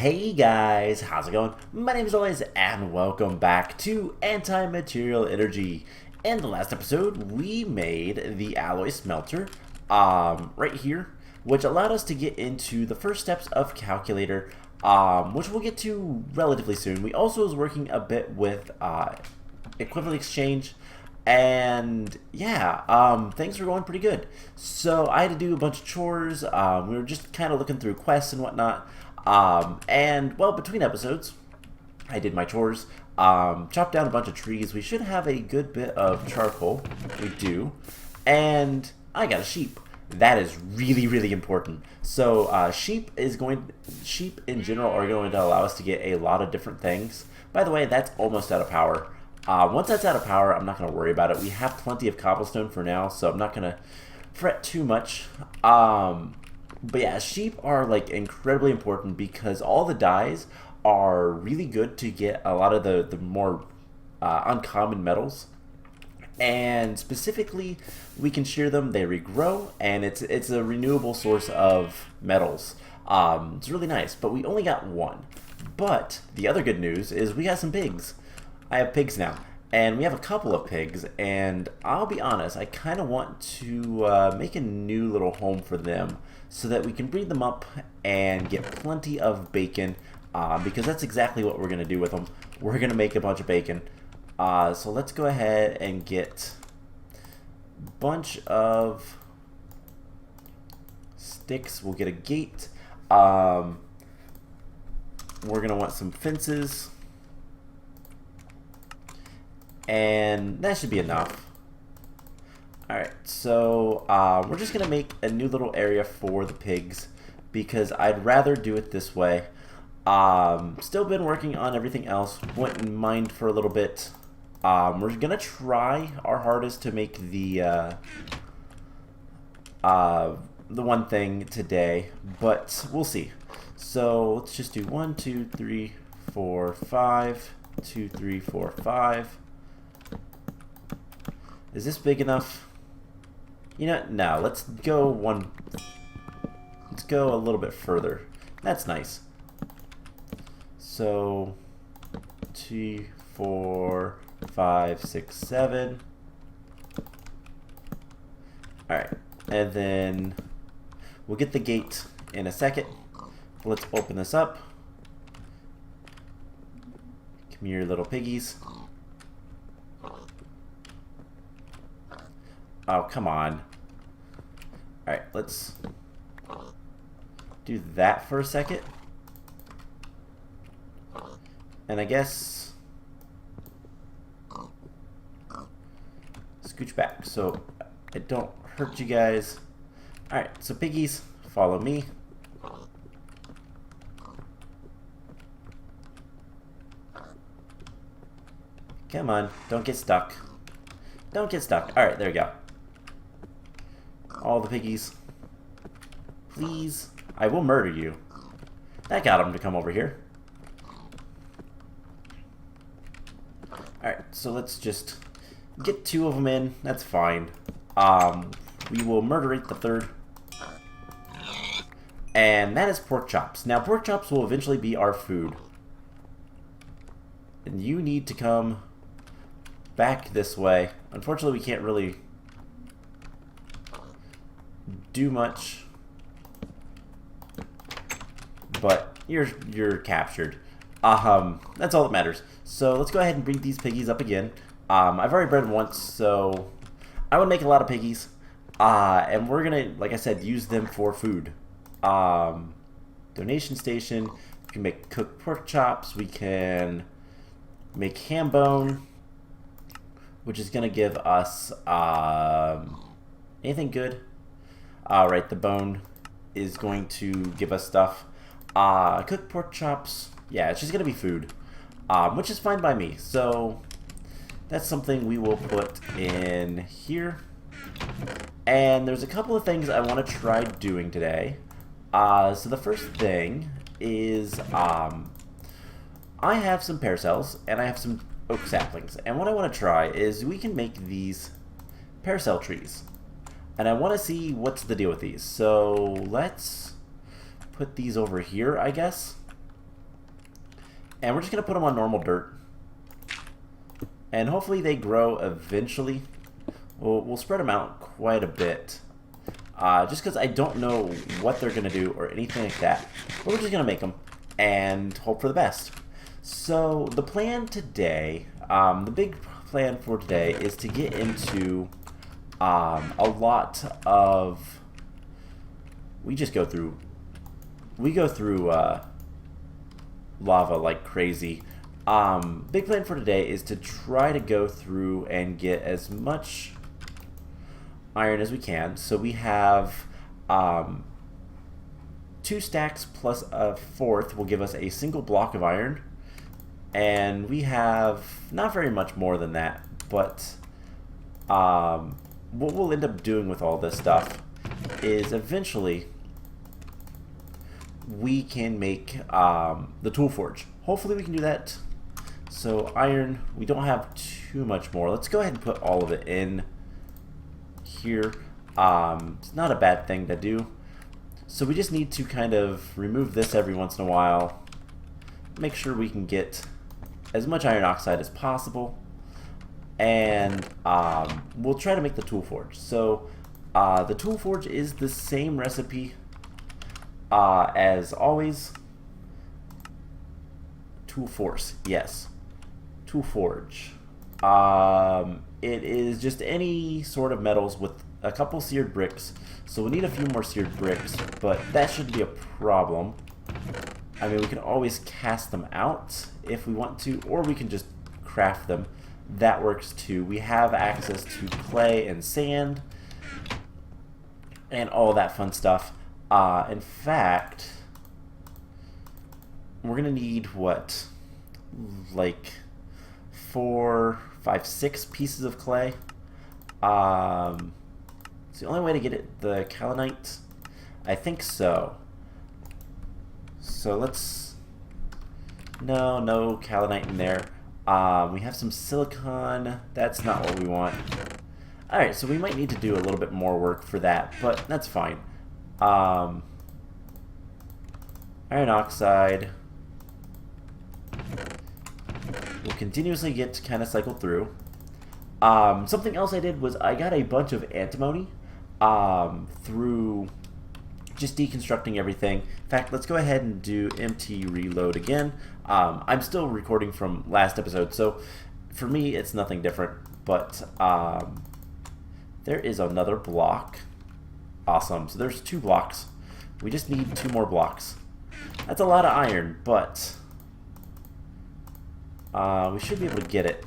Hey guys, how's it going? My name is Elias and welcome back to Anti-Material Energy. In the last episode, we made the alloy smelter right here, which allowed us to get into the first steps of calculator, which we'll get to relatively soon. We also was working a bit with equivalent exchange, and yeah, things were going pretty good. So I had to do a bunch of chores. We were just kind of looking through quests and whatnot. And well, between episodes, I did my chores, chopped down a bunch of trees. We should have a good bit of charcoal. We do. And I got a sheep. That is really, really important. So sheep in general are going to allow us to get a lot of different things. By the way, that's almost out of power. Once that's out of power, I'm not going to worry about it. We have plenty of cobblestone for now, so I'm not going to fret too much. But yeah, sheep are like incredibly important because all the dyes are really good to get a lot of the more uncommon metals. And specifically, we can shear them, they regrow, and it's a renewable source of metals. It's really nice, but we only got one. But the other good news is we got some pigs. I have pigs now, and we have a couple of pigs, and I'll be honest, I kind of want to make a new little home for them so that we can breed them up and get plenty of bacon, because that's exactly what we're going to do with them. We're going to make a bunch of bacon. So let's go ahead and get a bunch of sticks. We'll get a gate. We're going to want some fences. And that should be enough. Alright, so we're just going to make a new little area for the pigs because I'd rather do it this way. Still been working on everything else. Went and mined for a little bit. We're going to try our hardest to make the one thing today, but we'll see. So let's just do 1, 2, 3, 4, 5. 2, 3, 4, 5. Is this big enough? You know, no, let's go a little bit further. That's nice. So 2, 4, 5, 6, 7. Alright, and then we'll get the gate in a second. Let's open this up. Come here, little piggies. Oh, come on. Alright, let's do that for a second. And I guess scooch back so I don't hurt you guys. Alright, so piggies, follow me. Come on, don't get stuck. Don't get stuck. Alright, there we go. All the piggies. Please. I will murder you. That got him to come over here. Alright, so let's just get 2 of them in. That's fine. We will murderate the 3rd. And that is pork chops. Now, pork chops will eventually be our food. And you need to come back this way. Unfortunately, we can't really do much, but you're captured. That's all that matters. So let's go ahead and breed these piggies up again. I've already bred once, so I would make a lot of piggies, and we're gonna, like I said, use them for food. Donation station. We can make cooked pork chops. We can make ham bone, which is gonna give us anything good. Alright, the bone is going to give us stuff. Cooked pork chops. Yeah, it's just going to be food. Which is fine by me. So, that's something we will put in here. And there's a couple of things I want to try doing today. So the first thing is, I have some pear cells, and I have some oak saplings. And what I want to try is we can make these pear cell trees. And I want to see what's the deal with these. So let's put these over here, I guess. And we're just going to put them on normal dirt. And hopefully they grow eventually. We'll spread them out quite a bit. Just because I don't know what they're going to do or anything like that. But we're just going to make them and hope for the best. So the plan today, the big plan for today is to get into a lot of... We go through lava like crazy. Big plan for today is to try to go through and get as much iron as we can. So we have 2 stacks plus a 4th will give us a single block of iron, and we have not very much more than that. But what we'll end up doing with all this stuff is eventually we can make the tool forge. Hopefully we can do that. So iron, we don't have too much more. Let's go ahead and put all of it in here. It's not a bad thing to do. So we just need to kind of remove this every once in a while. Make sure we can get as much iron oxide as possible. And we'll try to make the tool forge. So the tool forge is the same recipe as always. Tool force, yes. Tool forge. It is just any sort of metals with a couple seared bricks. So we need a few more seared bricks, but that shouldn't be a problem. I mean, we can always cast them out if we want to, or we can just craft them. That works too. We have access to clay and sand and all that fun stuff. In fact, we're gonna need what, like 4, 5, 6 pieces of clay. It's the only way to get it the kaolinite. I think so. So let's... No kaolinite in there. We have some silicon. That's not what we want. Alright, so we might need to do a little bit more work for that, but that's fine. Iron oxide will continuously get kind of cycled through. Something else I did was I got a bunch of antimony through just deconstructing everything. In fact, let's go ahead and do MT reload again. I'm still recording from last episode, so for me it's nothing different, but there is another block. Awesome. So there's 2 blocks. We just need 2 more blocks. That's a lot of iron, but we should be able to get it.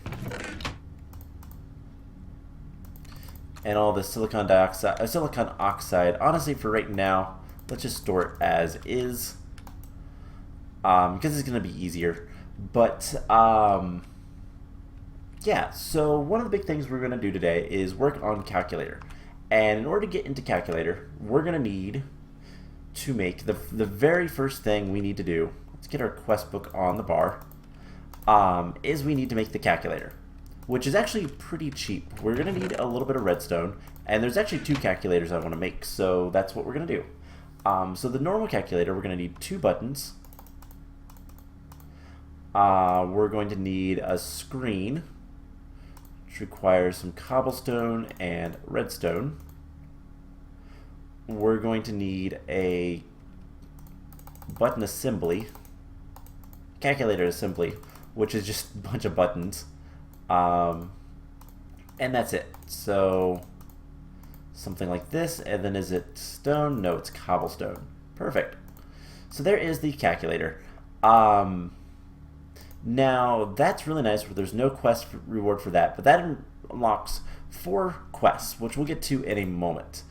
And all the silicon dioxide, silicon oxide. Honestly, for right now, let's just store it as is, because it's going to be easier. But yeah. So one of the big things we're going to do today is work on calculator. And in order to get into calculator, we're going to need to make the very first thing we need to do. Let's get our quest book on the bar. Is we need to make the calculator, which is actually pretty cheap. We're going to need a little bit of redstone, and there's actually 2 calculators I want to make, so that's what we're going to do. So the normal calculator, we're going to need 2 buttons. We're going to need a screen, which requires some cobblestone and redstone. We're going to need a button assembly, calculator assembly, which is just a bunch of buttons. And that's it. So something like this, and then is it stone? No, it's cobblestone. Perfect. So there is the calculator. Now that's really nice, where there's no quest reward for that, but that unlocks 4 quests, which we'll get to in a moment.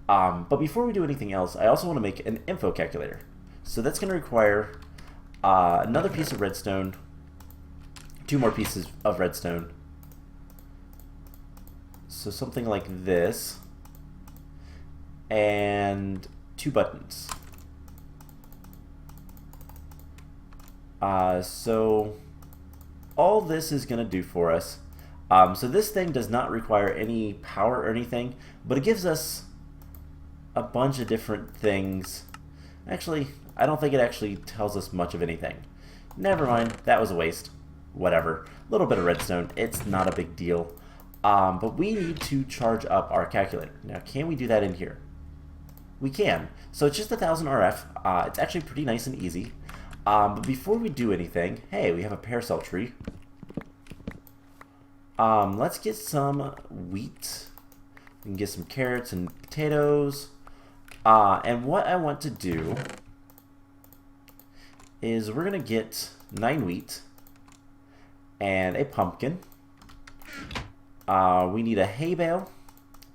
But before we do anything else, I also want to make an info calculator. So that's going to require another piece of redstone, 2 more pieces of redstone. So something like this, and 2 buttons. So all this is going to do for us, so this thing does not require any power or anything, but it gives us a bunch of different things. Actually, I don't think it actually tells us much of anything. Never mind, that was a waste. Whatever. A little bit of redstone, it's not a big deal. But we need to charge up our calculator. Now, can we do that in here? We can. So it's just 1000 RF. It's actually pretty nice and easy. But before we do anything, hey, we have a paracel tree. Let's get some wheat. We can get some carrots and potatoes. And what I want to do is we're going to get 9 wheat and a pumpkin. We need a hay bale.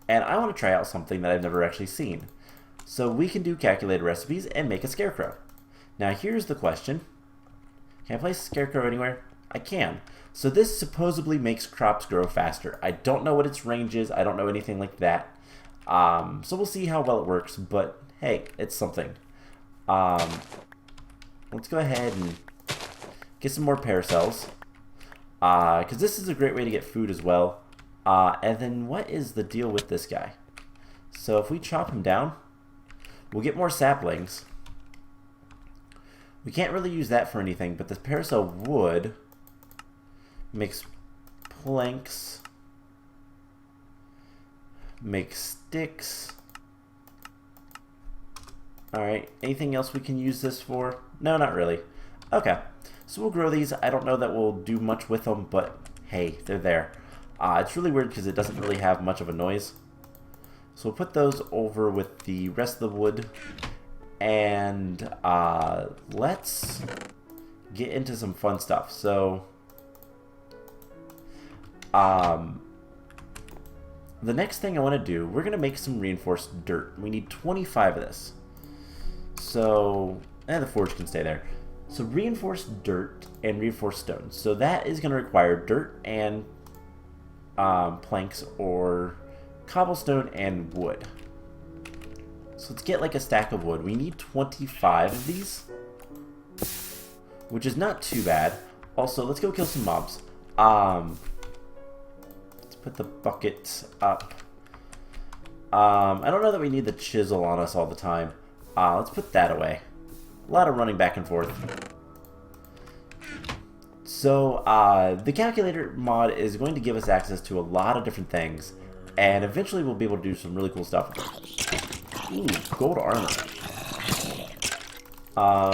And I want to try out something that I've never actually seen. So we can do calculated recipes and make a scarecrow. Now here's the question. Can I place a scarecrow anywhere? I can. So this supposedly makes crops grow faster. I don't know what its range is. I don't know anything like that. So we'll see how well it works. But hey, it's something. Let's go ahead and get some more paracels. Because this is a great way to get food as well. And then what is the deal with this guy? So if we chop him down, we'll get more saplings. We can't really use that for anything, but this paracel wood makes planks, makes sticks. Alright, anything else we can use this for? No, not really. Okay, so we'll grow these. I don't know that we'll do much with them, but hey, they're there. It's really weird because it doesn't really have much of a noise. So we'll put those over with the rest of the wood. And let's get into some fun stuff. So the next thing I want to do, we're going to make some reinforced dirt. We need 25 of this. So, the forge can stay there. So reinforced dirt and reinforced stone. So that is going to require dirt and planks or cobblestone and wood. So let's get like a stack of wood. We need 25 of these, which is not too bad. Also, let's go kill some mobs. Let's put the bucket up. I don't know that we need the chisel on us all the time. Let's put that away. A lot of running back and forth. So the calculator mod is going to give us access to a lot of different things, and eventually we'll be able to do some really cool stuff with it. Ooh, gold armor. My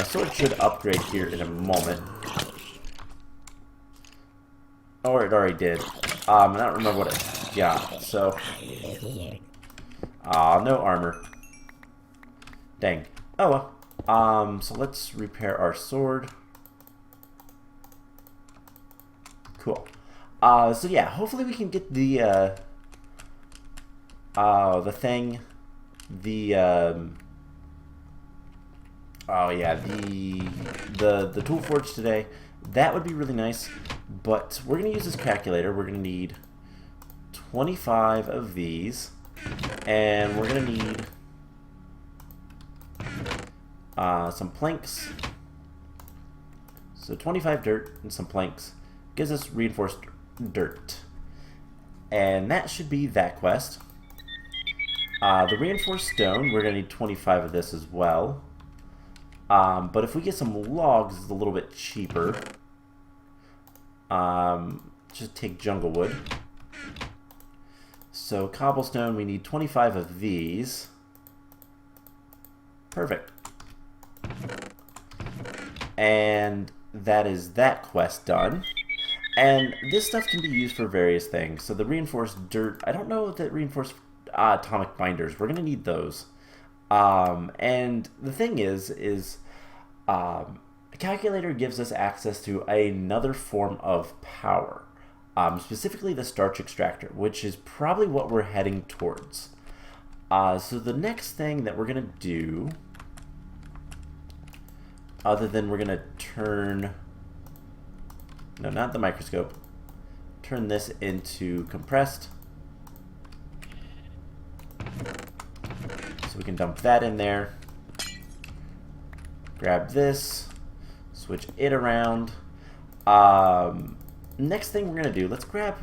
sword should upgrade here in a moment. Or it already did. I don't remember what it got, so... no armor. Dang. Oh well. So let's repair our sword. Cool. So yeah, hopefully we can get the thing, oh yeah, the tool forge today. That would be really nice, but we're gonna use this calculator. We're gonna need 25 of these, and we're gonna need some planks. So 25 dirt and some planks gives us reinforced dirt, and that should be that quest. The reinforced stone, we're going to need 25 of this as well. But if we get some logs, it's a little bit cheaper. Just take jungle wood. So cobblestone, we need 25 of these. Perfect. And that is that quest done. And this stuff can be used for various things. So the reinforced dirt, I don't know if that reinforced atomic binders. We're going to need those. And the thing is the calculator gives us access to another form of power. Specifically the starch extractor, which is probably what we're heading towards. So the next thing that we're going to do, other than we're going to turn... No, not the microscope. Turn this into compressed. So we can dump that in there. Grab this. Switch it around. Next thing we're going to do, let's grab,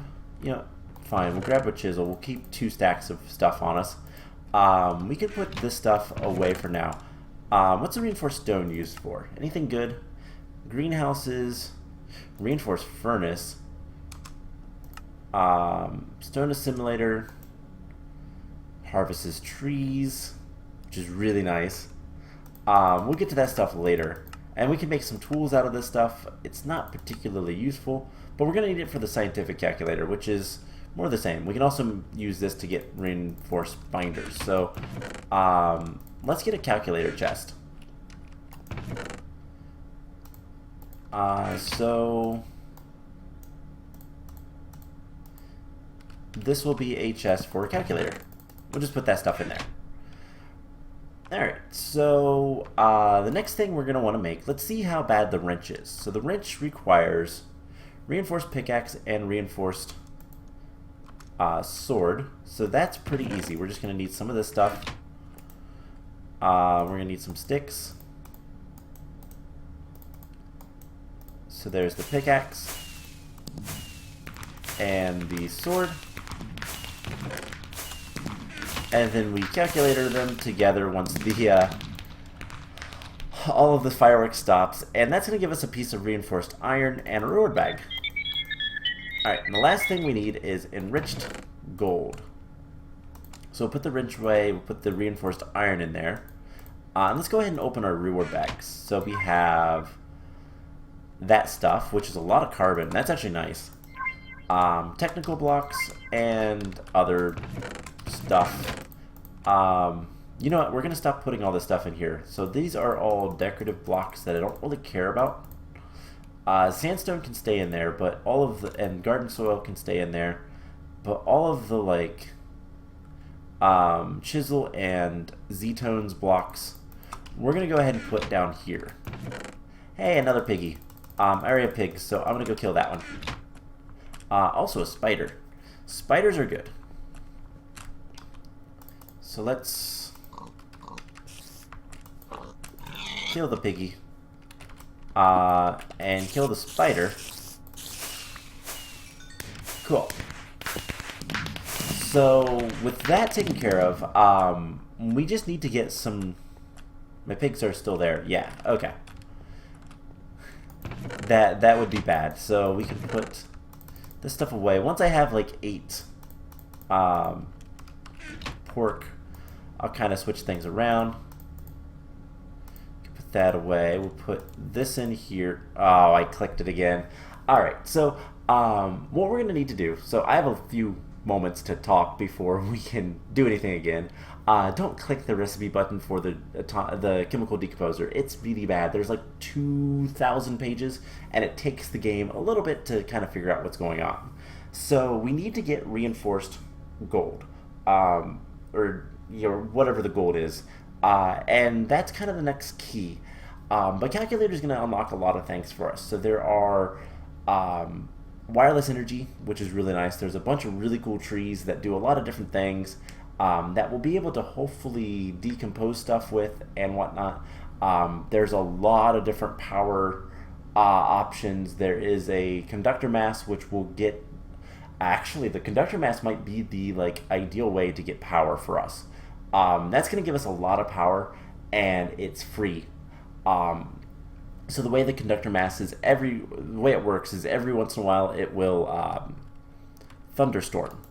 fine, we'll grab a chisel. We'll keep 2 stacks of stuff on us. We can put this stuff away for now. What's a reinforced stone used for? Anything good? Greenhouses, reinforced furnace, stone assimilator, harvests trees, which is really nice. We'll get to that stuff later. And we can make some tools out of this stuff. It's not particularly useful, but we're going to need it for the scientific calculator, which is more the same. We can also use this to get reinforced binders. So let's get a calculator chest. So this will be a chest for a calculator. We'll just put that stuff in there. Alright, so the next thing we're going to want to make, let's see how bad the wrench is. So the wrench requires reinforced pickaxe and reinforced sword. So that's pretty easy. We're just going to need some of this stuff. We're going to need some sticks. So there's the pickaxe and the sword. And then we calculator them together once the all of the fireworks stops, and that's going to give us a piece of reinforced iron and a reward bag. Alright, and the last thing we need is enriched gold. So we'll put the wrench away, we'll put the reinforced iron in there. And let's go ahead and open our reward bags. So we have that stuff, which is a lot of carbon. That's actually nice. Technical blocks and other stuff. You know what? We're going to stop putting all this stuff in here. So these are all decorative blocks that I don't really care about. Sandstone can stay in there, but all of the, and garden soil can stay in there, but all of the like chisel and Z-tones blocks we're going to go ahead and put down here. Hey, another piggy. I already have pigs, so I'm going to go kill that one. Also a spider. Spiders are good. So let's kill the piggy and kill the spider. Cool. So with that taken care of, we just need to get some... My pigs are still there. Yeah, okay. That would be bad. So we can put this stuff away. Once I have like 8 pork, I'll kind of switch things around. Put that away. We'll put this in here. Oh, I clicked it again. Alright, so what we're going to need to do, so I have a few moments to talk before we can do anything again. Don't click the recipe button for the chemical decomposer. It's really bad. There's like 2,000 pages, and it takes the game a little bit to kind of figure out what's going on. So we need to get reinforced gold, or whatever the gold is, and that's kind of the next key. But calculator is going to unlock a lot of things for us. So there are wireless energy, which is really nice. There's a bunch of really cool trees that do a lot of different things. That we'll be able to hopefully decompose stuff with and whatnot. There's a lot of different power options. There is a conductor mass, which will get... Actually, the conductor mass might be the ideal way to get power for us. That's going to give us a lot of power, and it's free. So the way the conductor mass is, the way it works is every once in a while it will thunderstorm.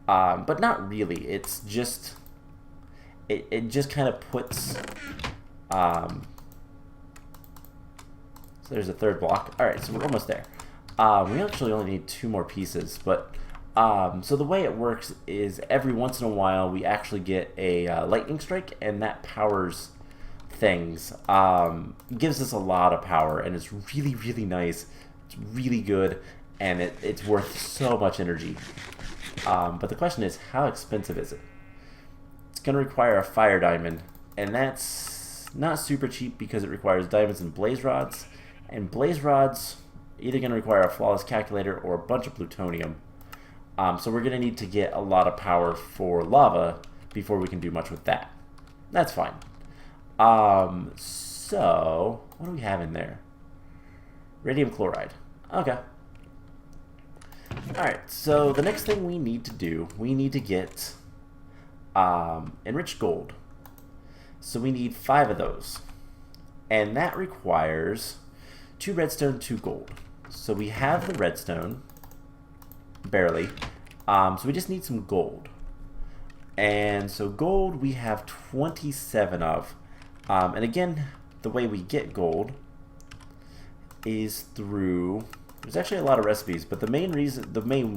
But not really. It's just it just kind of puts so there's a third block. Alright, so we're almost there. We actually only need 2 more pieces, but so the way it works is every once in a while we actually get a lightning strike, and that powers things. Gives us a lot of power, and it's really, really nice. It's really good, and it's worth so much energy. But the question is, how expensive is it? It's going to require a fire diamond, and that's not super cheap because it requires diamonds and blaze rods. And blaze rods either going to require a flawless calculator or a bunch of plutonium. So we're going to need to get a lot of power for lava before we can do much with that. That's fine. So what do we have in there? Radium chloride. Okay. Alright, so the next thing we need to do, we need to get enriched gold. So we need 5 of those. And that requires 2 redstone, 2 gold. So we have the redstone, barely. So we just need some gold. And so gold we have 27 of. And again, the way we get gold is through, there's actually a lot of recipes, but the main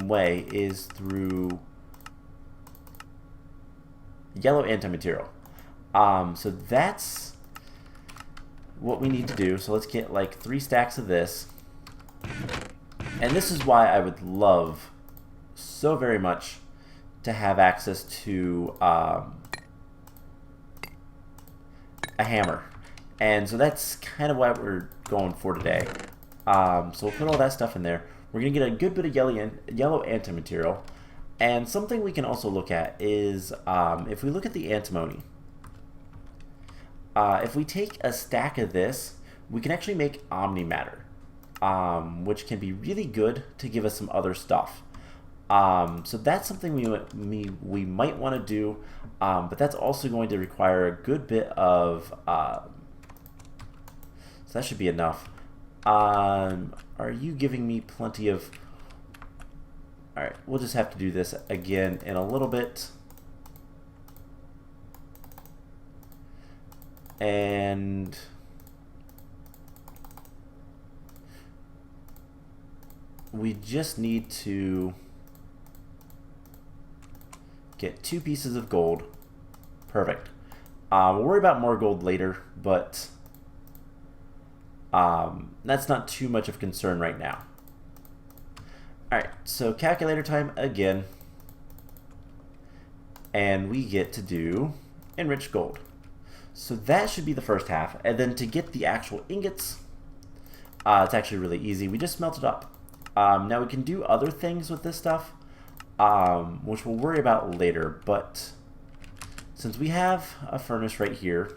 way is through yellow anti-material. So that's what we need to do. So let's get like 3 stacks of this. And this is why I would love so very much to have access to a hammer. And so that's kind of what we're going for today. So we'll put all that stuff in there. We're going to get a good bit of yellow anti-material. And something we can also look at is if we look at the antimony. If we take a stack of this, we can actually make omnimatter, which can be really good to give us some other stuff. So that's something we might want to do, but that's also going to require a good bit of, so that should be enough. Are you giving me plenty of, alright, we'll just have to do this again in a little bit. And we just need to get 2 pieces of gold. Perfect. We'll worry about more gold later, but that's not too much of concern right now. Alright, so calculator time again. And we get to do enriched gold. So that should be the first half. And then to get the actual ingots, it's actually really easy. We just smelt it up. Now we can do other things with this stuff, which we'll worry about later. But since we have a furnace right here,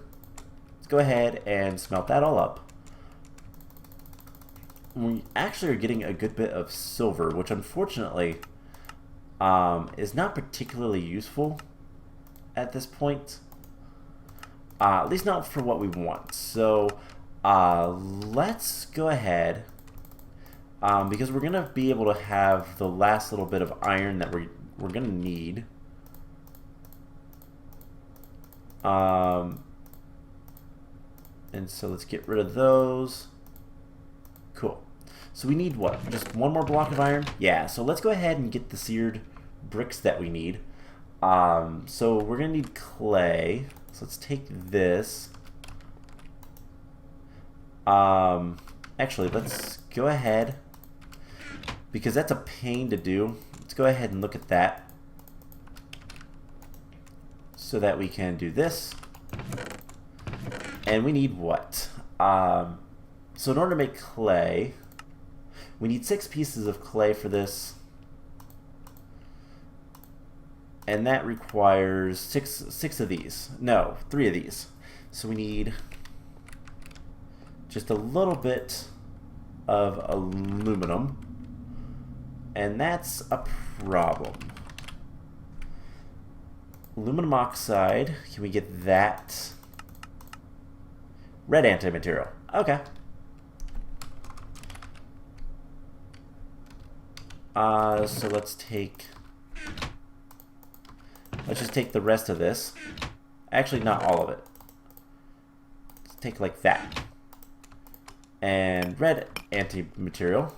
let's go ahead and smelt that all up. We actually are getting a good bit of silver, which unfortunately is not particularly useful at this point. At least not for what we want. So let's go ahead, because we're gonna be able to have the last little bit of iron that we're gonna need. And so let's get rid of those. Cool. So we need what? Just 1 more block of iron? Yeah, so let's go ahead and get the seared bricks that we need. So we're gonna need clay. So let's take this. Actually, let's go ahead, because that's a pain to do. Let's go ahead and look at that so that we can do this. And we need what? So in order to make clay, we need 6 pieces of clay for this. And that requires six of these. No, 3 of these. So we need just a little bit of aluminum. And that's a problem. Aluminum oxide. Can we get that? Red anti-material. Okay. So let's just take the rest of this. Actually, not all of it. Let's take like that. And red anti-material.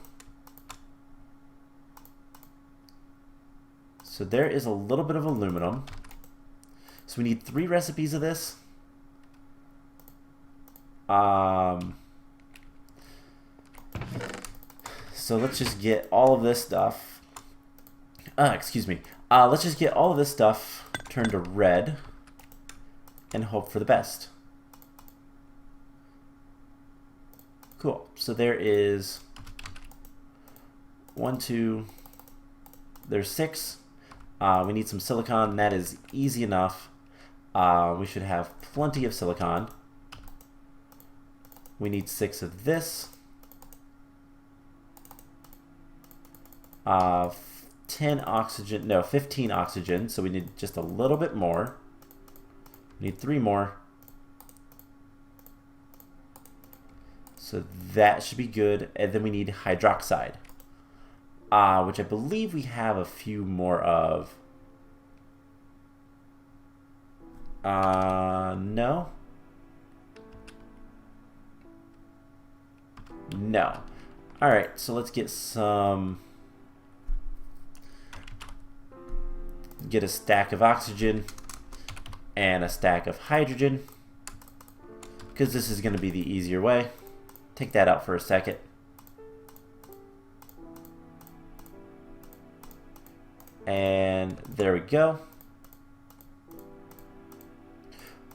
So there is a little bit of aluminum. So we need 3 recipes of this. So let's just get all of this stuff. Excuse me. Let's just get all of this stuff turned to red and hope for the best. Cool. So there is 1, 2. There's 6. We need some silicon. That is easy enough. We should have plenty of silicon. We need 6 of this. 10 oxygen, no, 15 oxygen, so we need just a little bit more. We need 3 more. So that should be good. And then we need hydroxide, which I believe we have a few more of. No. No. Alright, so let's get some... Get a stack of oxygen and a stack of hydrogen, because this is going to be the easier way. Take that out for a second. And there we go.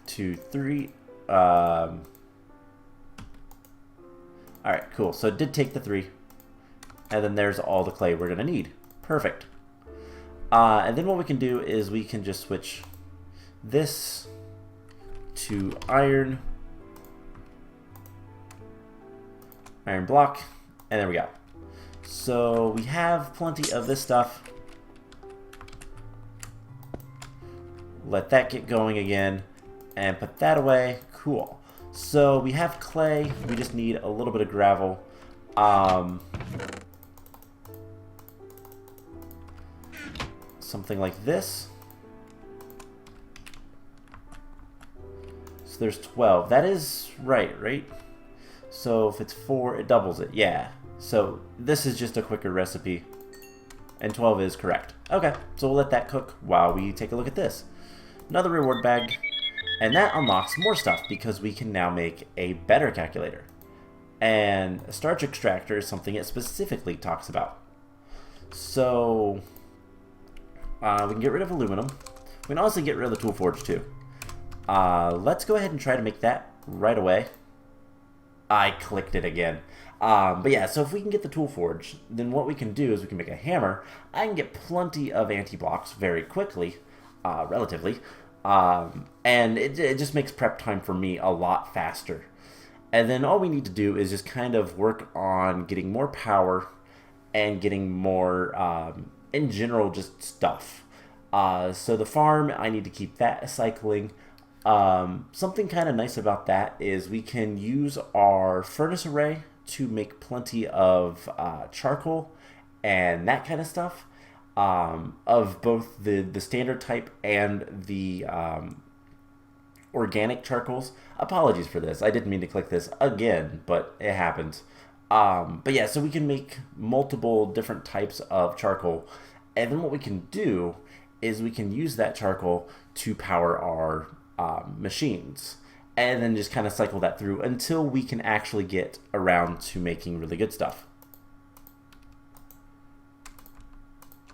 2, 3. Alright, cool. So it did take the 3. And then there's all the clay we're going to need. Perfect. And then what we can do is we can just switch this to iron block, and there we go. So we have plenty of this stuff. Let that get going again and put that away. Cool. So we have clay, we just need a little bit of gravel. Something like this. So there's 12. That is right? So if it's 4, it doubles it. Yeah. So this is just a quicker recipe. And 12 is correct. Okay, so we'll let that cook while we take a look at this. Another reward bag. And that unlocks more stuff because we can now make a better calculator. And a starch extractor is something it specifically talks about. So we can get rid of aluminum. We can also get rid of the tool forge too. Let's go ahead and try to make that right away. I clicked it again. But yeah, so if we can get the tool forge, then what we can do is we can make a hammer. I can get plenty of anti-blocks very quickly, relatively. And it just makes prep time for me a lot faster. And then all we need to do is just kind of work on getting more power and getting more, in general, just stuff. So the farm, I need to keep that cycling. Something kind of nice about that is we can use our furnace array to make plenty of charcoal and that kind of stuff, of both the standard type and the organic charcoals. Apologies for this. I didn't mean to click this again, but it happens. But yeah, so we can make multiple different types of charcoal. And then what we can do is we can use that charcoal to power our machines. And then just kind of cycle that through until we can actually get around to making really good stuff.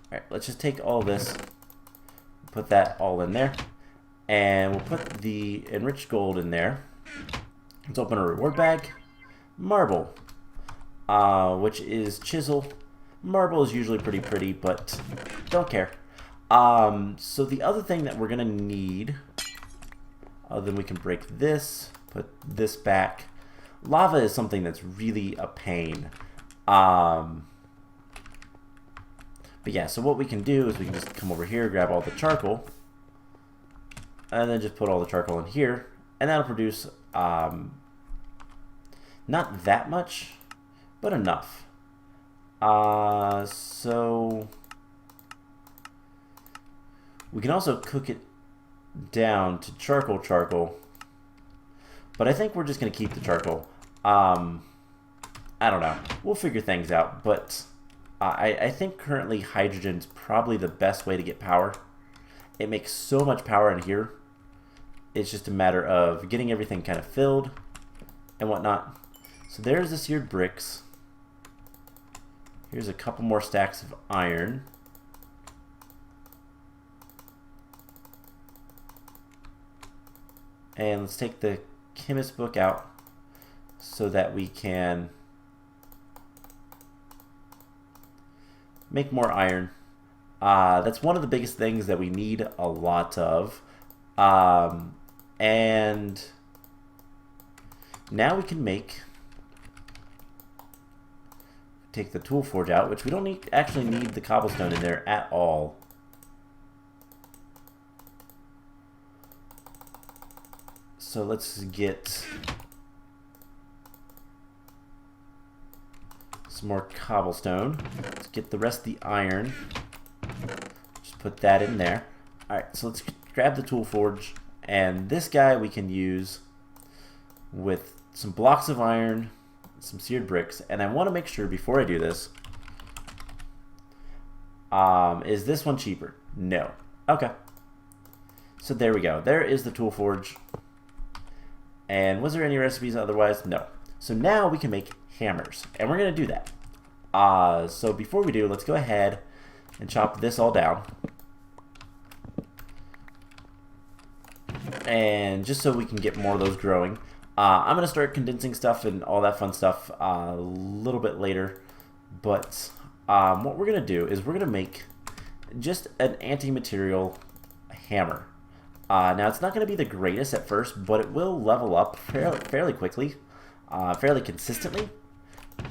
Alright, let's just take all this, put that all in there, and we'll put the enriched gold in there. Let's open a reward bag. Marble, which is chisel. Marble is usually pretty pretty, but don't care. So the other thing that we're going to need, then we can break this, put this back. Lava is something that's really a pain. But yeah, so what we can do is we can just come over here, grab all the charcoal, and then just put all the charcoal in here, and that'll produce not that much, but enough. So we can also cook it down to charcoal, but I think we're just going to keep the charcoal. I don't know. We'll figure things out, but I think currently hydrogen's probably the best way to get power. It makes so much power in here. It's just a matter of getting everything kind of filled and whatnot. So there's the seared bricks. Here's a couple more stacks of iron. And let's take the chemist book out so that we can make more iron. That's one of the biggest things that we need a lot of. And now we can take the tool forge out, which we don't actually need the cobblestone in there at all. So let's get some more cobblestone. Let's get the rest of the iron. Just put that in there. Alright, so let's grab the tool forge. And this guy we can use with some blocks of iron, some seared bricks. And I want to make sure before I do this, is this one cheaper? No. Okay. So there we go. There is the tool forge. And was there any recipes otherwise? No. So now we can make hammers. And we're going to do that. So before we do, let's go ahead and chop this all down. And just so we can get more of those growing. I'm going to start condensing stuff and all that fun stuff a little bit later. But what we're going to do is we're going to make just an anti-material hammer. Now, it's not going to be the greatest at first, but it will level up fairly quickly, fairly consistently.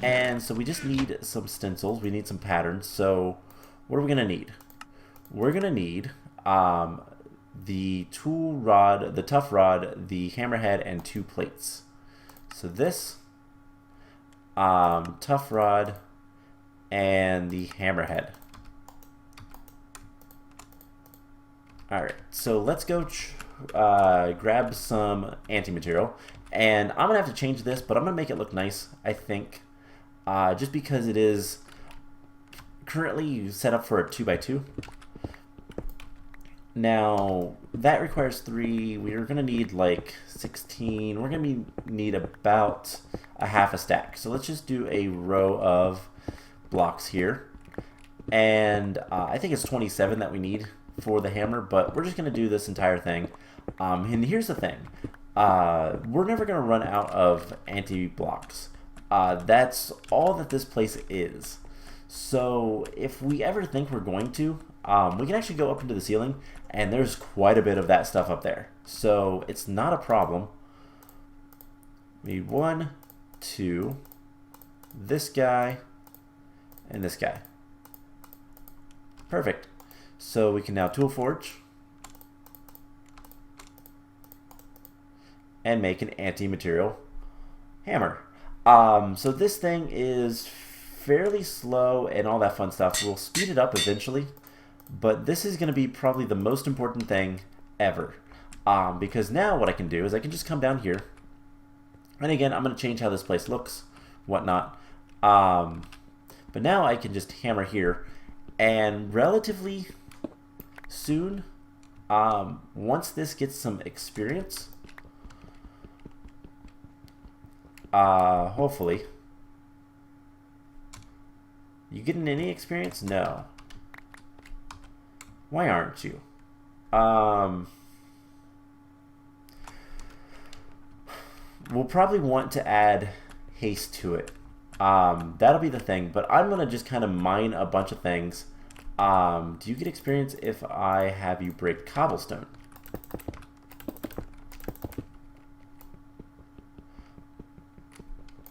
And so we just need some stencils. We need some patterns. So what are we going to need? We're going to need the tool rod, the tough rod, the hammerhead, and 2 plates. So this tough rod and the hammerhead. Alright, so let's go grab some anti-material. And I'm going to have to change this, but I'm going to make it look nice, I think. Just because it is currently set up for a 2x2. Now, that requires 3. We're going to need like 16. We're going to need about a half a stack. So let's just do a row of blocks here. And I think it's 27 that we need for the hammer, but we're just going to do this entire thing. And here's the thing. We're never going to run out of anti-blocks. That's all that this place is. So if we ever think we're going to, we can actually go up into the ceiling, and there's quite a bit of that stuff up there. So it's not a problem. We need 1, 2, this guy, and this guy. Perfect. So we can now tool forge and make an anti-material hammer. So this thing is fairly slow and all that fun stuff. We'll speed it up eventually, but this is going to be probably the most important thing ever. Because now what I can do is I can just come down here, and again I'm going to change how this place looks, whatnot. But now I can just hammer here, and relatively soon, once this gets some experience, hopefully. You getting any experience? No. Why aren't you? We'll probably want to add haste to it. That'll be the thing, but I'm gonna just kind of mine a bunch of things. Do you get experience if I have you break cobblestone?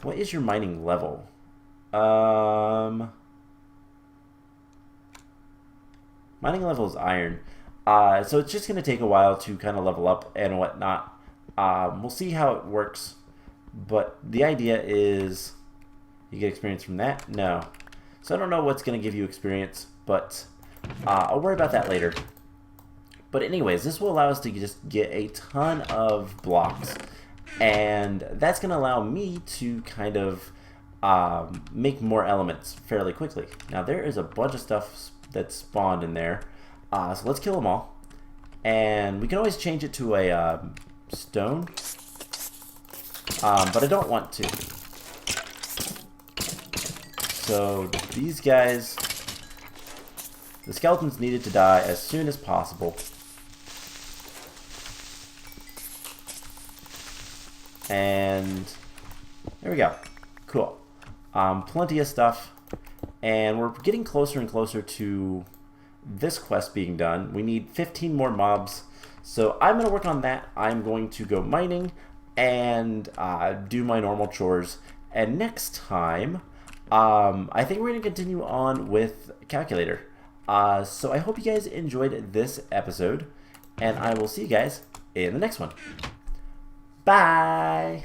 What is your mining level? Mining level is iron. So it's just going to take a while to kind of level up and whatnot. We'll see how it works. But the idea is, you get experience from that? No. So I don't know what's going to give you experience, but I'll worry about that later. But anyways, this will allow us to just get a ton of blocks. And that's going to allow me to kind of make more elements fairly quickly. Now there is a bunch of stuff that spawned in there. So let's kill them all. And we can always change it to a stone. But I don't want to. So these guys, the skeletons needed to die as soon as possible. And there we go. Cool. Plenty of stuff. And we're getting closer and closer to this quest being done. We need 15 more mobs. So I'm going to work on that. I'm going to go mining and do my normal chores. And next time, I think we're going to continue on with Calculator. So I hope you guys enjoyed this episode. And I will see you guys in the next one. Bye!